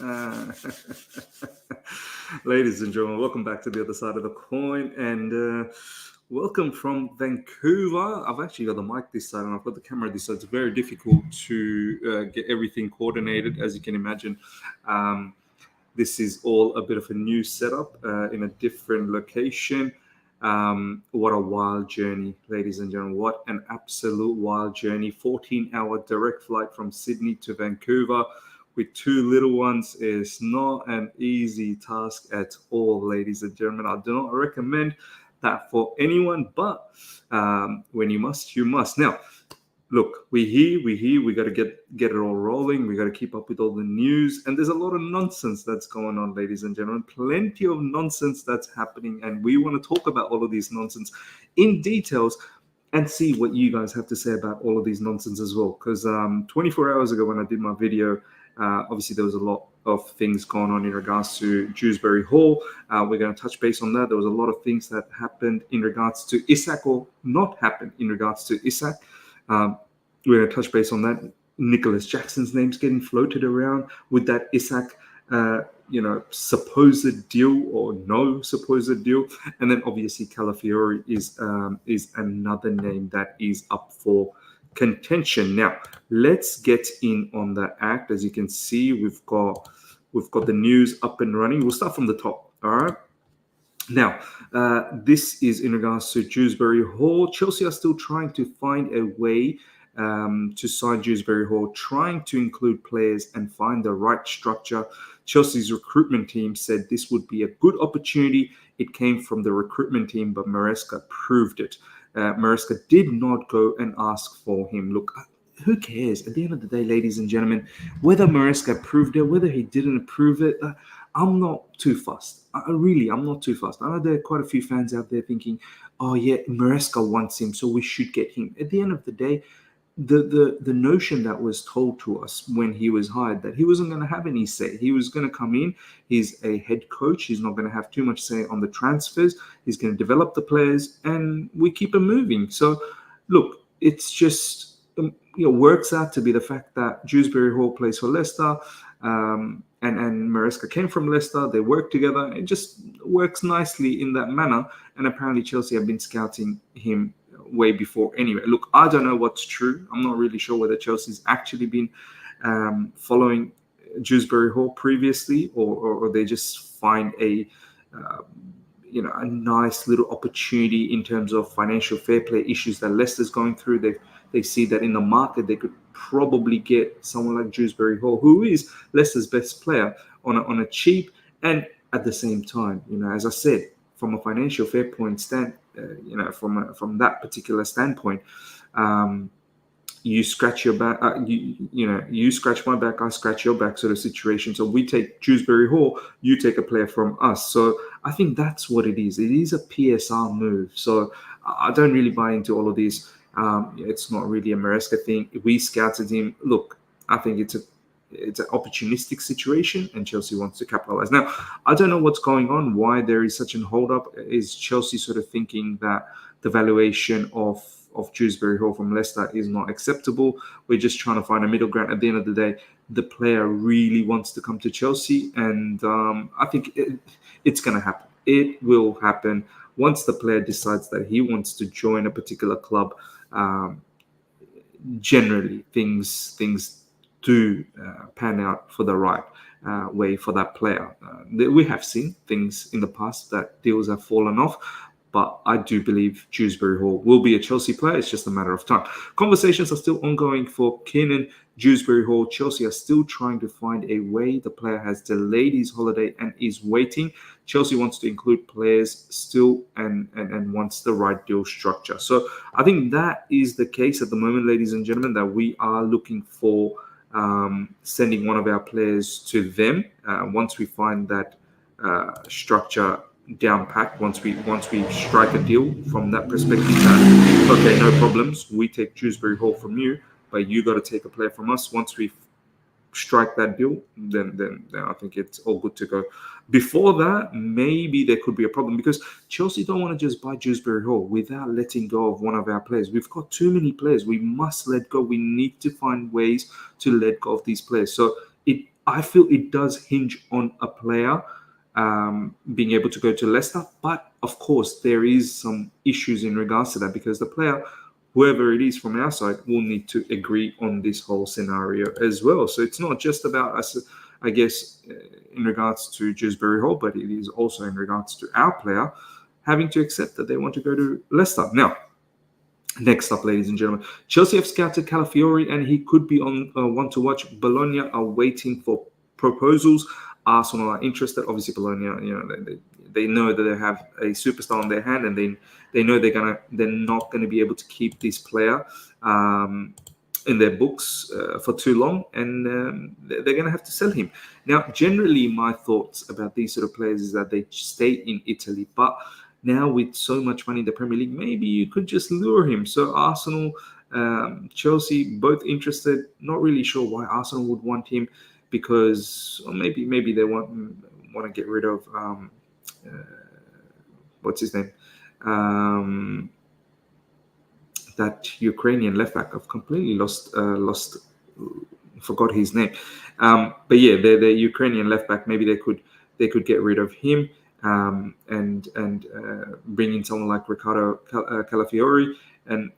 Uh, Ladies and gentlemen, welcome back to the other side of the coin, and welcome from Vancouver. I've actually got the mic this side and I've got the camera this side. It's very difficult to get everything coordinated, as you can imagine. Um, this is all a bit of a new setup in a different location. What a wild journey, ladies and gentlemen. What an absolute wild journey. 14-hour direct flight from Sydney to Vancouver with two little ones is not an easy task at all, ladies and gentlemen. I do not recommend that for anyone, but when you must, you must. Now, look, we got to get it all rolling. We got to keep up with all the news, and there's a lot of nonsense that's going on, ladies and gentlemen. Plenty of nonsense that's happening, and we want to talk about all of these nonsense in details and see what you guys have to say about all of these nonsense as well. Because 24 hours ago, when I did my video, obviously there was a lot of things going on in regards to Dewsbury Hall. We're going to touch base on that. There was a lot of things that happened in regards to Isak, or not happened in regards to Isak. We're going to touch base on that. Nicholas Jackson's name's getting floated around with that Isak, supposed deal or no supposed deal, and then obviously Calafiori is another name that is up for contention. Now, let's get in on the act. As you can see, we've got the news up and running. We'll start from the top. All right. Now, this is in regards to Dewsbury Hall. Chelsea are still trying to find a way to sign Dewsbury Hall, trying to include players and find the right structure. Chelsea's recruitment team said this would be a good opportunity. It came from the recruitment team, but Maresca proved it. Maresca did not go and ask for him. Look, who cares? At the end of the day, ladies and gentlemen, whether Maresca approved it, whether he didn't approve it, I'm not too fussed. I'm not too fussed. I know there are quite a few fans out there thinking, oh yeah, Maresca wants him, so we should get him. At the end of the day, the notion that was told to us when he was hired, that he wasn't going to have any say. He was going to come in. He's a head coach. He's not going to have too much say on the transfers. He's going to develop the players, and we keep him moving. So, look, it's just works out to be the fact that Dewsbury Hall plays for Leicester, and Maresca came from Leicester. They work together. It just works nicely in that manner. And apparently Chelsea have been scouting him way before anyway. Look, I don't know what's true. I'm not really sure whether Chelsea's actually been following Dewsbury Hall previously, or they just find a nice little opportunity in terms of financial fair play issues that Leicester's going through. They see that in the market they could probably get someone like Dewsbury Hall, who is Leicester's best player, on a cheap, and at the same time, as I said, from a financial fair point from that particular standpoint, you scratch your back, you scratch my back, I scratch your back sort of situation. So we take Dewsbury Hall, you take a player from us. So I think that's what it is. It is a PSR move. So I don't really buy into all of these. It's not really a Maresca thing. We scouted him. Look, I think it's an opportunistic situation, and Chelsea wants to capitalize. Now, I don't know what's going on, why there is such an hold-up. Is Chelsea sort of thinking that the valuation of Dewsbury Hall from Leicester is not acceptable? We're just trying to find a middle ground. At the end of the day, the player really wants to come to Chelsea, and I think it's going to happen. It will happen once the player decides that he wants to join a particular club. Generally, things do pan out for the right way for that player. We have seen things in the past that deals have fallen off, but I do believe Dewsbury Hall will be a Chelsea player. It's just a matter of time. Conversations are still ongoing for Keenan Dewsbury Hall. Chelsea are still trying to find a way. The player has delayed his holiday and is waiting. Chelsea wants to include players still and wants the right deal structure. So I think that is the case at the moment, ladies and gentlemen, that we are looking for sending one of our players to them once we find that structure down packed. Once we strike a deal from that perspective, that okay, no problems, we take Dewsbury Hall from you, but you got to take a player from us. Once we strike that deal, then I think it's all good to go. Before that, maybe there could be a problem, because Chelsea don't want to just buy Dewsbury Hall without letting go of one of our players. We've got too many players. We must let go. We need to find ways to let go of these players. So I feel it does hinge on a player being able to go to Leicester. But of course, there is some issues in regards to that, because the player, whoever it is from our side, will need to agree on this whole scenario as well. So it's not just about us, I guess, in regards to Dewsbury Hall, but it is also in regards to our player having to accept that they want to go to Leicester. Now, next up, ladies and gentlemen, Chelsea have scouted Calafiori, and he could be on one to watch. Bologna are waiting for proposals. Arsenal are interested. Obviously, Bologna, they know that they have a superstar on their hand, and they know they're not gonna be able to keep this player in their books for too long, and they're gonna have to sell him. Now, generally, my thoughts about these sort of players is that they stay in Italy, but now with so much money in the Premier League, maybe you could just lure him. So Arsenal, Chelsea, both interested. Not really sure why Arsenal would want him, because maybe they want to get rid of what's his name, that Ukrainian left back. I've completely forgot his name. But yeah, the Ukrainian left back. Maybe they could get rid of him. And bring in someone like Riccardo Calafiori and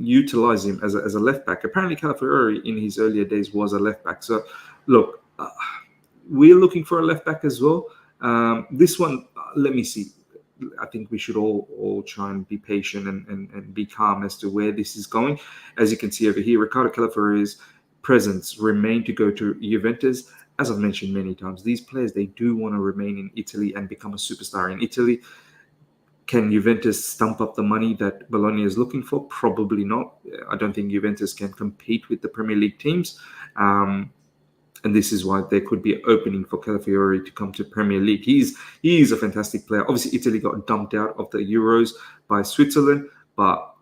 utilize him as a left back. Apparently, Calafiori in his earlier days was a left back. So, look, we're looking for a left back as well. This one, let me see. I think we should all try and be patient and be calm as to where this is going. As you can see over here, Riccardo Calafiori's presence remain to go to Juventus. As I've mentioned many times, these players, they do want to remain in Italy and become a superstar in Italy. Can Juventus stump up the money that Bologna is looking for? Probably not. I don't think Juventus can compete with the Premier League teams. And this is why there could be an opening for Calafiori to come to Premier League. He is a fantastic player. Obviously, Italy got dumped out of the Euros by Switzerland, but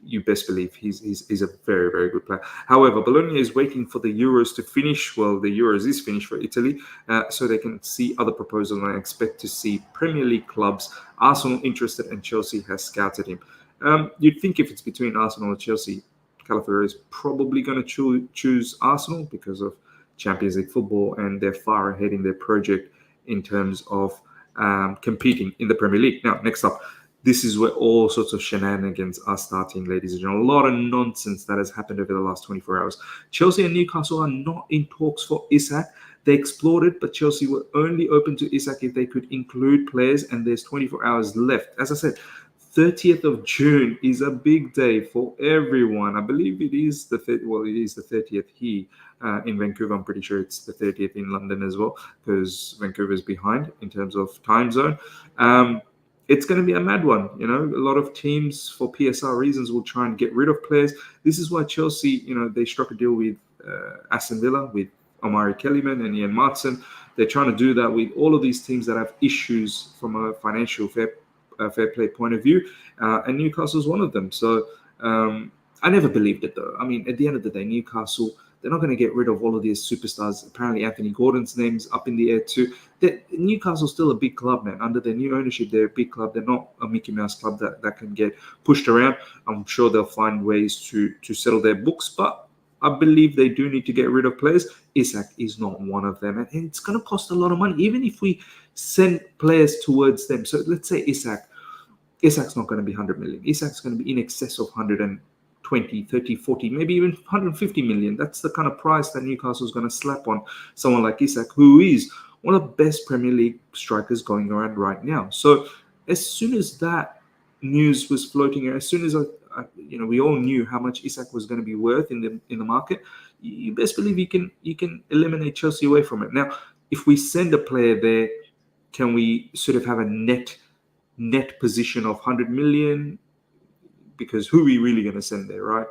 you best believe he's a very, very good player. However, Bologna is waiting for the Euros to finish. Well, the Euros is finished for Italy, so they can see other proposals, and I expect to see Premier League clubs, Arsenal interested, and Chelsea has scouted him. You'd think if it's between Arsenal and Chelsea, Calafiori is probably going to choose Arsenal because of Champions League football, and they're far ahead in their project in terms of competing in the Premier League. Now, next up, this is where all sorts of shenanigans are starting, ladies and gentlemen. A lot of nonsense that has happened over the last 24 hours. Chelsea and Newcastle are not in talks for Isak. They explored it, but Chelsea were only open to Isak if they could include players, and there's 24 hours left. As I said, 30th of June is a big day for everyone. I believe it is the 30th here in Vancouver. I'm pretty sure it's the 30th in London as well, because Vancouver's behind in terms of time zone. It's going to be a mad one. A lot of teams, for PSR reasons, will try and get rid of players. This is why Chelsea, they struck a deal with Aston Villa, with Omari Kellyman and Ian Martson. They're trying to do that with all of these teams that have issues from a financial fair play point of view, and Newcastle's one of them. So I never believed it, though. I mean, at the end of the day, Newcastle, they're not going to get rid of all of these superstars. Apparently, Anthony Gordon's name's up in the air too. Newcastle's still a big club, man. Under their new ownership, they're a big club. They're not a Mickey Mouse club that can get pushed around. I'm sure they'll find ways to settle their books, but I believe they do need to get rid of players. Isak is not one of them, and it's going to cost a lot of money, even if we send players towards them. So let's say Isak's not going to be 100 million. Isak's going to be in excess of 120, 30, 40, maybe even 150 million. That's the kind of price that Newcastle's going to slap on someone like Isak, who is one of the best Premier League strikers going around right now. So as soon as that news was floating, as soon as we all knew how much Isak was going to be worth in the market, you best believe you can eliminate Chelsea away from it. Now, if we send a player there, can we sort of have a net position of 100 million? Because who are we really going to send there, right?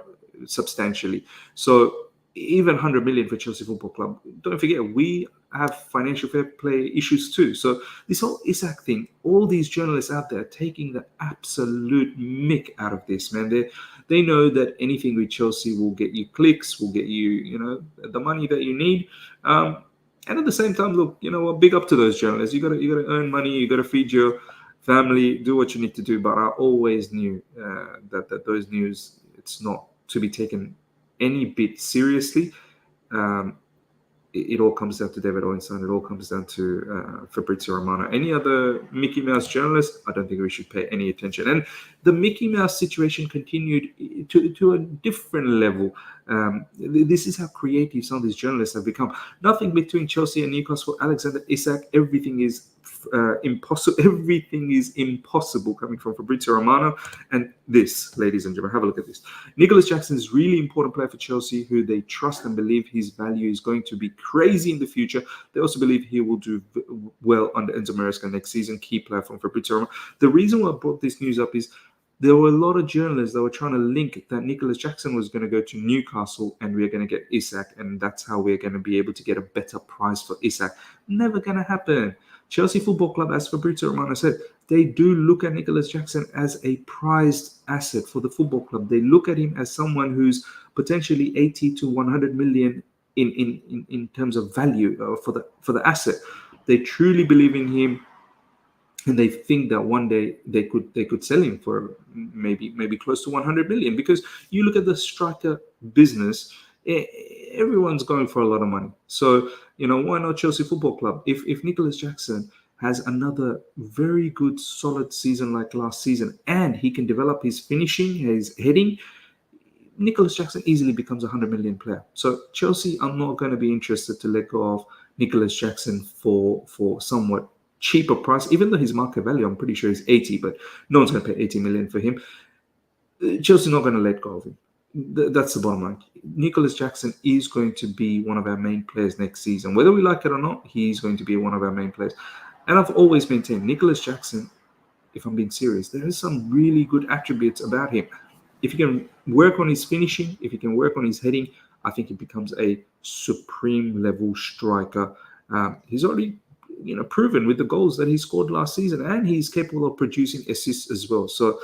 Substantially. So even 100 million for Chelsea Football Club, don't forget, we have financial fair play issues too. So this whole Isak thing, all these journalists out there are taking the absolute mick out of this, man. They know that anything with Chelsea will get you clicks, will get you, the money that you need. And at the same time, look, big up to those journalists. You got to earn money. You got to feed your family, do what you need to do. But I always knew that those news, it's not to be taken any bit seriously. it all comes down to David Owenstein. It all comes down to Fabrizio Romano. Any other Mickey Mouse journalists, I don't think we should pay any attention. And the Mickey Mouse situation continued to a different level. This is how creative some of these journalists have become. Nothing between Chelsea and Newcastle, Alexander Isak, everything is impossible. Everything is impossible coming from Fabrizio Romano. And this, ladies and gentlemen, have a look at this. Nicholas Jackson is a really important player for Chelsea, who they trust and believe his value is going to be crazy in the future. They also believe he will do well under Enzo Maresca next season. Key player from Fabrizio Romano. The reason why I brought this news up is there were a lot of journalists that were trying to link that Nicholas Jackson was going to go to Newcastle and we're going to get Isak, and that's how we're going to be able to get a better price for Isak. Never going to happen. Chelsea Football Club, as Fabrizio Romano said, they do look at Nicholas Jackson as a prized asset for the football club. They look at him as someone who's potentially 80 to 100 million in terms of value for the asset. They truly believe in him, and they think that one day they could sell him for maybe close to 100 million. Because you look at the striker business, everyone's going for a lot of money. So why not Chelsea Football Club? If Nicholas Jackson has another very good solid season like last season, and he can develop his finishing, his heading, Nicholas Jackson easily becomes a 100 million player. So Chelsea are not going to be interested to let go of Nicholas Jackson for somewhat cheaper price, even though his market value, I'm pretty sure, is 80, but no one's going to pay 80 million for him. Chelsea not going to let go of him. That's the bottom line. Nicholas Jackson is going to be one of our main players next season. Whether we like it or not, he's going to be one of our main players. And I've always maintained Nicholas Jackson, if I'm being serious, there is some really good attributes about him. If he can work on his finishing, if he can work on his heading, I think he becomes a supreme level striker. He's already proven with the goals that he scored last season, and he's capable of producing assists as well. So,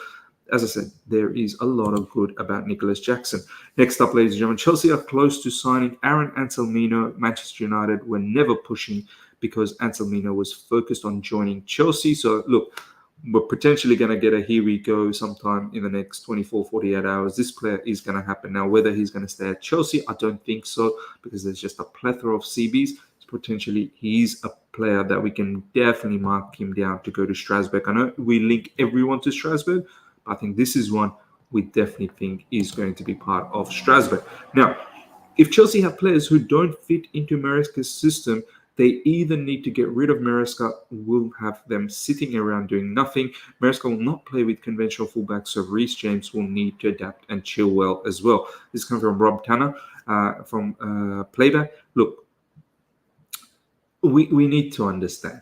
as I said, there is a lot of good about Nicholas Jackson. Next up, ladies and gentlemen, Chelsea are close to signing Aaron Anselmino. Manchester United were never pushing because Anselmino was focused on joining Chelsea. So, look, we're potentially going to get a here we go sometime in the next 24, 48 hours. This player is going to happen. Now, whether he's going to stay at Chelsea, I don't think so, because there's just a plethora of CBs. Potentially, he's a player that we can definitely mark him down to go to Strasbourg. I know we link everyone to Strasbourg, but I think this is one we definitely think is going to be part of Strasbourg. Now, if Chelsea have players who don't fit into Maresca's system, they either need to get rid of Maresca, will have them sitting around doing nothing. Maresca will not play with conventional fullbacks, so Rees James will need to adapt and chill well as well. This comes from Rob Tanner from Playback. Look, we need to understand,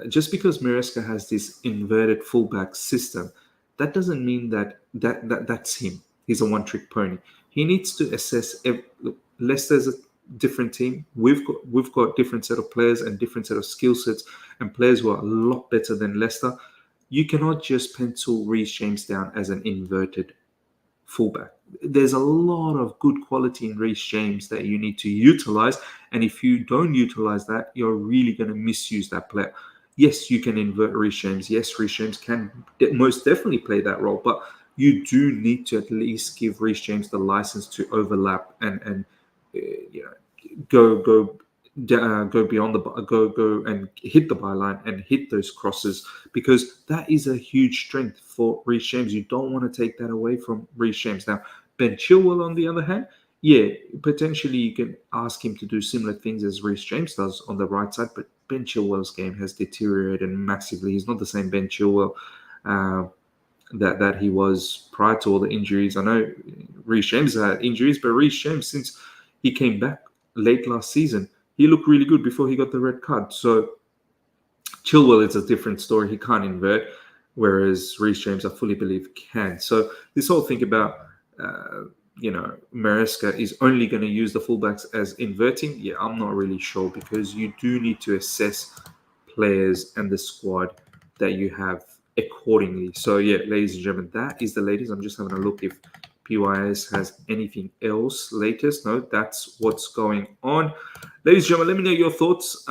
just because Maresca has this inverted fullback system, that doesn't mean that's him. He's a one-trick pony. He needs to assess. Leicester's a different team. We've got different set of players and different set of skill sets, and players who are a lot better than Leicester. You cannot just pencil Rees James down as an inverted fullback. There's a lot of good quality in Rees James that you need to utilize, and if you don't utilize that, you're really going to misuse that player. Yes, you can invert Rees James. Yes, Rees James can most definitely play that role, but you do need to at least give Rees James the license to overlap and go beyond go and hit the byline and hit those crosses, because that is a huge strength for Rees James. You don't want to take that away from Rees James. Now, Ben Chilwell, on the other hand, yeah, potentially you can ask him to do similar things as Rees James does on the right side, but Ben Chilwell's game has deteriorated massively. He's not the same Ben Chilwell that he was prior to all the injuries. I know Rees James had injuries, but Rees James, since he came back late last season, he looked really good before he got the red card. So Chilwell is a different story. He can't invert, whereas Rees James, I fully believe, can. So this whole thing about Maresca is only going to use the fullbacks as inverting, yeah, I'm not really sure, because you do need to assess players and the squad that you have accordingly. So yeah, ladies and gentlemen, that is the latest. I'm just having a look if PYS has anything else latest. No, that's what's going on. Ladies and gentlemen, let me know your thoughts.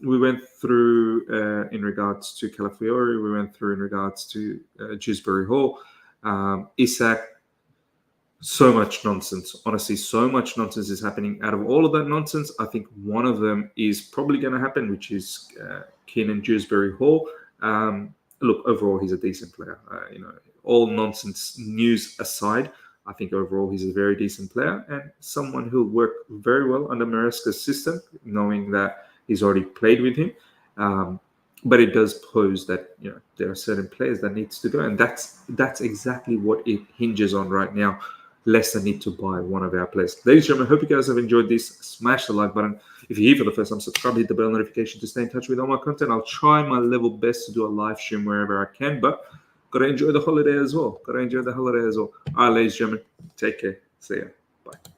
We went through in regards to Calafiori. We went through in regards to Dewsbury Hall. Isak, So much nonsense. Honestly, so much nonsense is happening. Out of all of that nonsense, I think one of them is probably going to happen, which is Keenan Dewsbury Hall. Look, overall, he's a decent player. All nonsense news aside, I think overall he's a very decent player and someone who'll work very well under Maresca's system, knowing that he's already played with him. But it does pose that there are certain players that needs to go, and that's exactly what it hinges on right now. Less the need to buy one of our players. Ladies and gentlemen, I hope you guys have enjoyed this. Smash the like button. If you're here for the first time, subscribe, hit the bell notification to stay in touch with all my content. I'll try my level best to do a live stream wherever I can, but gotta enjoy the holiday as well. All right, ladies and gentlemen, take care. See ya. Bye.